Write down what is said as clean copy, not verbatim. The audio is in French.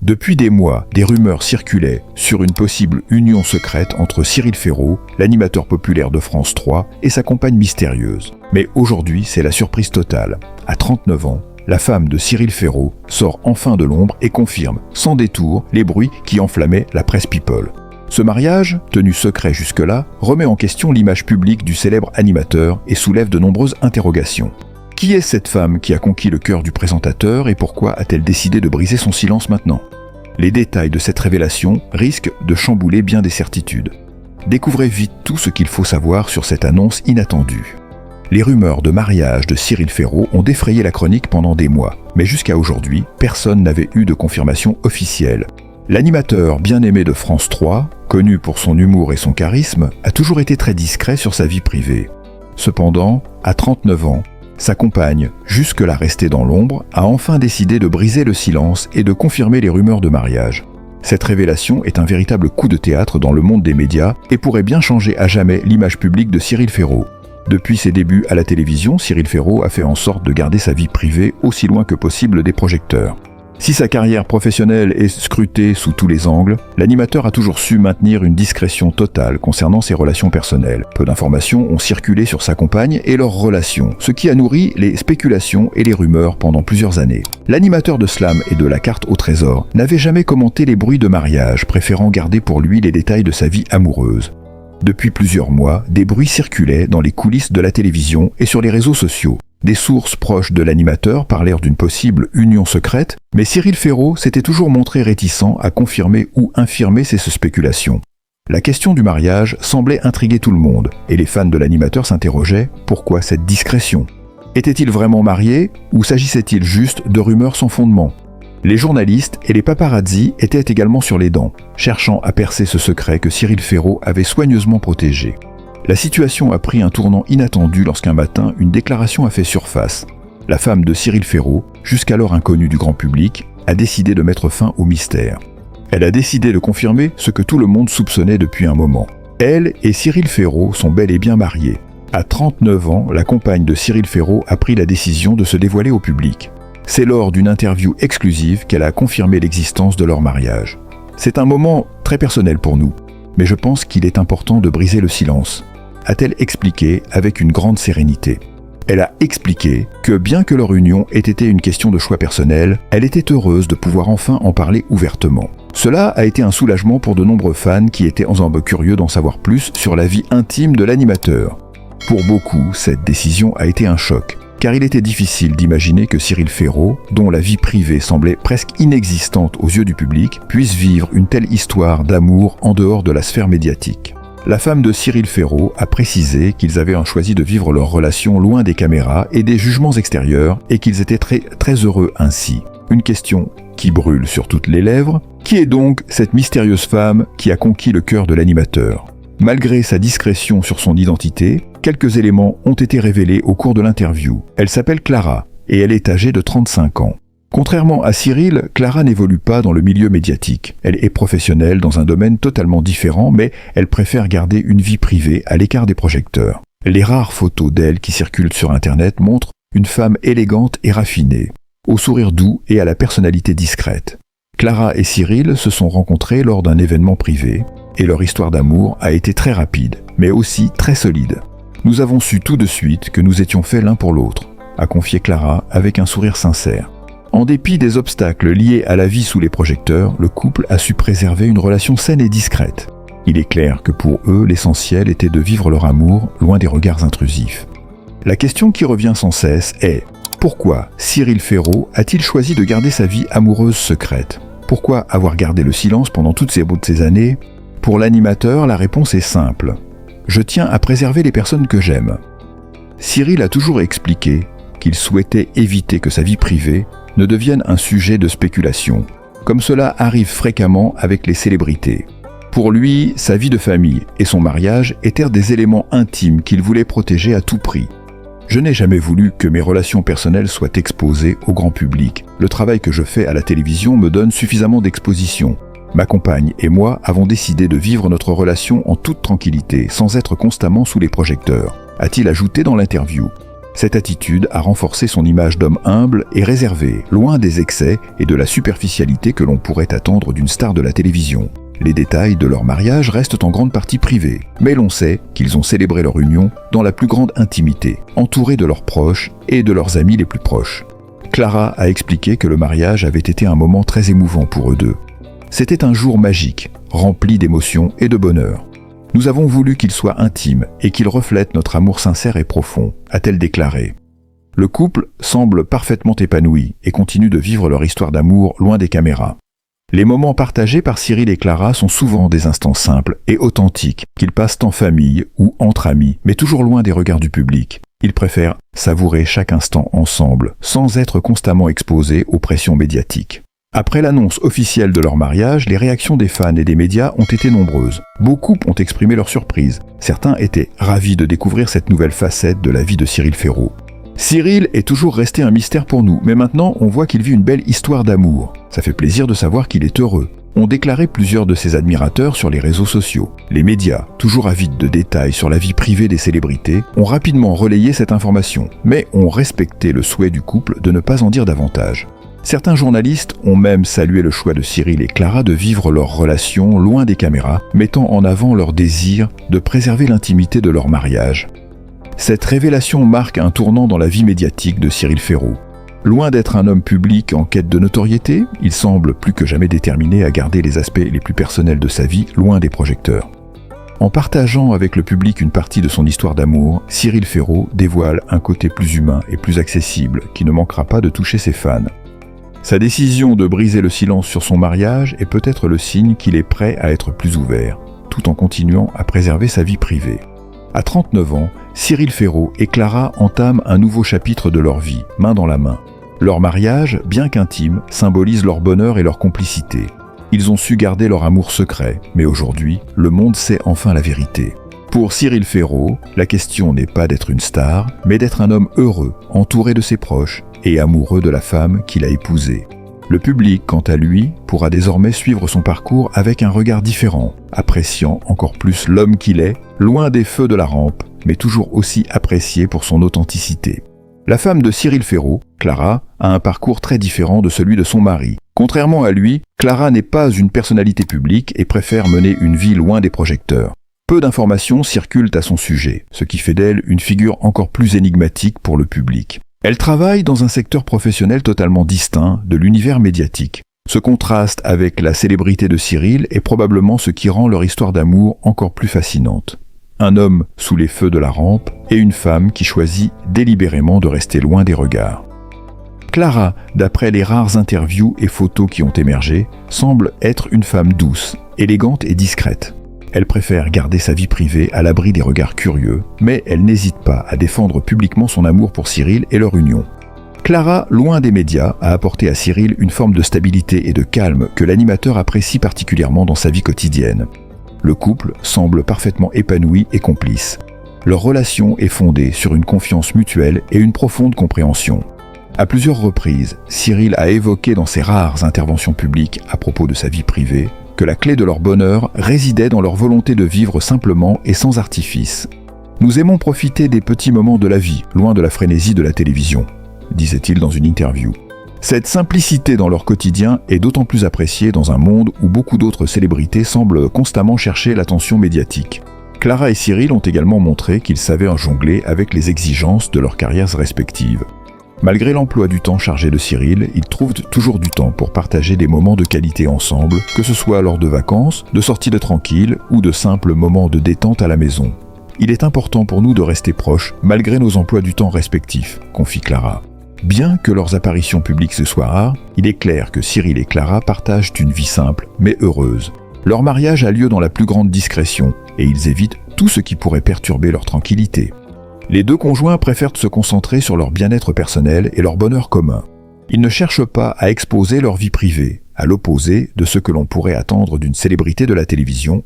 Depuis des mois, des rumeurs circulaient sur une possible union secrète entre Cyril Ferraud, l'animateur populaire de France 3, et sa compagne mystérieuse. Mais aujourd'hui, c'est la surprise totale. À 39 ans, la femme de Cyril Ferraud sort enfin de l'ombre et confirme, sans détour, les bruits qui enflammaient la presse people. Ce mariage, tenu secret jusque-là, remet en question l'image publique du célèbre animateur et soulève de nombreuses interrogations. Qui est cette femme qui a conquis le cœur du présentateur et pourquoi a-t-elle décidé de briser son silence maintenant? Les détails de cette révélation risquent de chambouler bien des certitudes. Découvrez vite tout ce qu'il faut savoir sur cette annonce inattendue. Les rumeurs de mariage de Cyril Ferraud ont défrayé la chronique pendant des mois, mais jusqu'à aujourd'hui, personne n'avait eu de confirmation officielle. L'animateur bien aimé de France 3, connu pour son humour et son charisme, a toujours été très discret sur sa vie privée. Cependant, à 39 ans, sa compagne, jusque-là restée dans l'ombre, a enfin décidé de briser le silence et de confirmer les rumeurs de mariage. Cette révélation est un véritable coup de théâtre dans le monde des médias et pourrait bien changer à jamais l'image publique de Cyril Ferraud. Depuis ses débuts à la télévision, Cyril Ferraud a fait en sorte de garder sa vie privée aussi loin que possible des projecteurs. Si sa carrière professionnelle est scrutée sous tous les angles, l'animateur a toujours su maintenir une discrétion totale concernant ses relations personnelles. Peu d'informations ont circulé sur sa compagne et leurs relations, ce qui a nourri les spéculations et les rumeurs pendant plusieurs années. L'animateur de Slam et de la carte au trésor n'avait jamais commenté les bruits de mariage, préférant garder pour lui les détails de sa vie amoureuse. Depuis plusieurs mois, des bruits circulaient dans les coulisses de la télévision et sur les réseaux sociaux. Des sources proches de l'animateur parlèrent d'une possible union secrète, mais Cyril Ferraud s'était toujours montré réticent à confirmer ou infirmer ces spéculations. La question du mariage semblait intriguer tout le monde, et les fans de l'animateur s'interrogeaient « Pourquoi cette discrétion ?» Était-il vraiment marié, ou s'agissait-il juste de rumeurs sans fondement? Les journalistes et les paparazzis étaient également sur les dents, cherchant à percer ce secret que Cyril Ferraud avait soigneusement protégé. La situation a pris un tournant inattendu lorsqu'un matin, une déclaration a fait surface. La femme de Cyril Ferraud, jusqu'alors inconnue du grand public, a décidé de mettre fin au mystère. Elle a décidé de confirmer ce que tout le monde soupçonnait depuis un moment. Elle et Cyril Ferraud sont bel et bien mariés. À 39 ans, la compagne de Cyril Ferraud a pris la décision de se dévoiler au public. C'est lors d'une interview exclusive qu'elle a confirmé l'existence de leur mariage. C'est un moment très personnel pour nous, mais je pense qu'il est important de briser le silence, a-t-elle expliqué avec une grande sérénité. Elle a expliqué que bien que leur union ait été une question de choix personnel, elle était heureuse de pouvoir enfin en parler ouvertement. Cela a été un soulagement pour de nombreux fans qui étaient ensemble curieux d'en savoir plus sur la vie intime de l'animateur. Pour beaucoup, cette décision a été un choc, car il était difficile d'imaginer que Cyril Ferraud, dont la vie privée semblait presque inexistante aux yeux du public, puisse vivre une telle histoire d'amour en dehors de la sphère médiatique. La femme de Cyril Ferraud a précisé qu'ils avaient choisi de vivre leur relation loin des caméras et des jugements extérieurs et qu'ils étaient très heureux ainsi. Une question qui brûle sur toutes les lèvres. Qui est donc cette mystérieuse femme qui a conquis le cœur de l'animateur? Malgré sa discrétion sur son identité, quelques éléments ont été révélés au cours de l'interview. Elle s'appelle Clara et elle est âgée de 35 ans. Contrairement à Cyril, Clara n'évolue pas dans le milieu médiatique. Elle est professionnelle dans un domaine totalement différent, mais elle préfère garder une vie privée à l'écart des projecteurs. Les rares photos d'elle qui circulent sur Internet montrent une femme élégante et raffinée, au sourire doux et à la personnalité discrète. Clara et Cyril se sont rencontrés lors d'un événement privé, et leur histoire d'amour a été très rapide, mais aussi très solide. Nous avons su tout de suite que nous étions faits l'un pour l'autre, a confié Clara avec un sourire sincère. En dépit des obstacles liés à la vie sous les projecteurs, le couple a su préserver une relation saine et discrète. Il est clair que pour eux, l'essentiel était de vivre leur amour loin des regards intrusifs. La question qui revient sans cesse est « Pourquoi Cyril Ferraud a-t-il choisi de garder sa vie amoureuse secrète? Pourquoi avoir gardé le silence pendant toutes ces années ?» Pour l'animateur, la réponse est simple. « Je tiens à préserver les personnes que j'aime. » Cyril a toujours expliqué qu'il souhaitait éviter que sa vie privée ne devienne un sujet de spéculation, comme cela arrive fréquemment avec les célébrités. Pour lui, sa vie de famille et son mariage étaient des éléments intimes qu'il voulait protéger à tout prix. « Je n'ai jamais voulu que mes relations personnelles soient exposées au grand public. Le travail que je fais à la télévision me donne suffisamment d'exposition. Ma compagne et moi avons décidé de vivre notre relation en toute tranquillité, sans être constamment sous les projecteurs, a-t-il ajouté dans l'interview. Cette attitude a renforcé son image d'homme humble et réservé, loin des excès et de la superficialité que l'on pourrait attendre d'une star de la télévision. Les détails de leur mariage restent en grande partie privés, mais l'on sait qu'ils ont célébré leur union dans la plus grande intimité, entourés de leurs proches et de leurs amis les plus proches. Clara a expliqué que le mariage avait été un moment très émouvant pour eux deux. C'était un jour magique, rempli d'émotions et de bonheur. Nous avons voulu qu'il soit intime et qu'il reflète notre amour sincère et profond, a-t-elle déclaré. Le couple semble parfaitement épanoui et continue de vivre leur histoire d'amour loin des caméras. Les moments partagés par Cyril et Clara sont souvent des instants simples et authentiques qu'ils passent en famille ou entre amis, mais toujours loin des regards du public. Ils préfèrent savourer chaque instant ensemble, sans être constamment exposés aux pressions médiatiques. Après l'annonce officielle de leur mariage, les réactions des fans et des médias ont été nombreuses. Beaucoup ont exprimé leur surprise. Certains étaient ravis de découvrir cette nouvelle facette de la vie de Cyril Ferraud. Cyril est toujours resté un mystère pour nous, mais maintenant on voit qu'il vit une belle histoire d'amour. Ça fait plaisir de savoir qu'il est heureux, ont déclaré plusieurs de ses admirateurs sur les réseaux sociaux. Les médias, toujours avides de détails sur la vie privée des célébrités, ont rapidement relayé cette information, mais ont respecté le souhait du couple de ne pas en dire davantage. Certains journalistes ont même salué le choix de Cyril et Clara de vivre leur relation loin des caméras, mettant en avant leur désir de préserver l'intimité de leur mariage. Cette révélation marque un tournant dans la vie médiatique de Cyril Ferraud. Loin d'être un homme public en quête de notoriété, il semble plus que jamais déterminé à garder les aspects les plus personnels de sa vie loin des projecteurs. En partageant avec le public une partie de son histoire d'amour, Cyril Ferraud dévoile un côté plus humain et plus accessible qui ne manquera pas de toucher ses fans. Sa décision de briser le silence sur son mariage est peut-être le signe qu'il est prêt à être plus ouvert, tout en continuant à préserver sa vie privée. À 39 ans, Cyril Ferraud et Clara entament un nouveau chapitre de leur vie, main dans la main. Leur mariage, bien qu'intime, symbolise leur bonheur et leur complicité. Ils ont su garder leur amour secret, mais aujourd'hui, le monde sait enfin la vérité. Pour Cyril Ferraud, la question n'est pas d'être une star, mais d'être un homme heureux, entouré de ses proches et amoureux de la femme qu'il a épousée. Le public, quant à lui, pourra désormais suivre son parcours avec un regard différent, appréciant encore plus l'homme qu'il est, loin des feux de la rampe, mais toujours aussi apprécié pour son authenticité. La femme de Cyril Ferraud, Clara, a un parcours très différent de celui de son mari. Contrairement à lui, Clara n'est pas une personnalité publique et préfère mener une vie loin des projecteurs. Peu d'informations circulent à son sujet, ce qui fait d'elle une figure encore plus énigmatique pour le public. Elle travaille dans un secteur professionnel totalement distinct de l'univers médiatique. Ce contraste avec la célébrité de Cyril est probablement ce qui rend leur histoire d'amour encore plus fascinante. Un homme sous les feux de la rampe et une femme qui choisit délibérément de rester loin des regards. Clara, d'après les rares interviews et photos qui ont émergé, semble être une femme douce, élégante et discrète. Elle préfère garder sa vie privée à l'abri des regards curieux, mais elle n'hésite pas à défendre publiquement son amour pour Cyril et leur union. Clara, loin des médias, a apporté à Cyril une forme de stabilité et de calme que l'animateur apprécie particulièrement dans sa vie quotidienne. Le couple semble parfaitement épanoui et complice. Leur relation est fondée sur une confiance mutuelle et une profonde compréhension. À plusieurs reprises, Cyril a évoqué dans ses rares interventions publiques à propos de sa vie privée que la clé de leur bonheur résidait dans leur volonté de vivre simplement et sans artifice. « Nous aimons profiter des petits moments de la vie, loin de la frénésie de la télévision », disait-il dans une interview. Cette simplicité dans leur quotidien est d'autant plus appréciée dans un monde où beaucoup d'autres célébrités semblent constamment chercher l'attention médiatique. Clara et Cyril ont également montré qu'ils savaient en jongler avec les exigences de leurs carrières respectives. Malgré l'emploi du temps chargé de Cyril, ils trouvent toujours du temps pour partager des moments de qualité ensemble, que ce soit lors de vacances, de sorties de tranquille ou de simples moments de détente à la maison. Il est important pour nous de rester proches, malgré nos emplois du temps respectifs, confie Clara. Bien que leurs apparitions publiques ce soient rares, il est clair que Cyril et Clara partagent une vie simple, mais heureuse. Leur mariage a lieu dans la plus grande discrétion, et ils évitent tout ce qui pourrait perturber leur tranquillité. Les deux conjoints préfèrent se concentrer sur leur bien-être personnel et leur bonheur commun. Ils ne cherchent pas à exposer leur vie privée, à l'opposé de ce que l'on pourrait attendre d'une célébrité de la télévision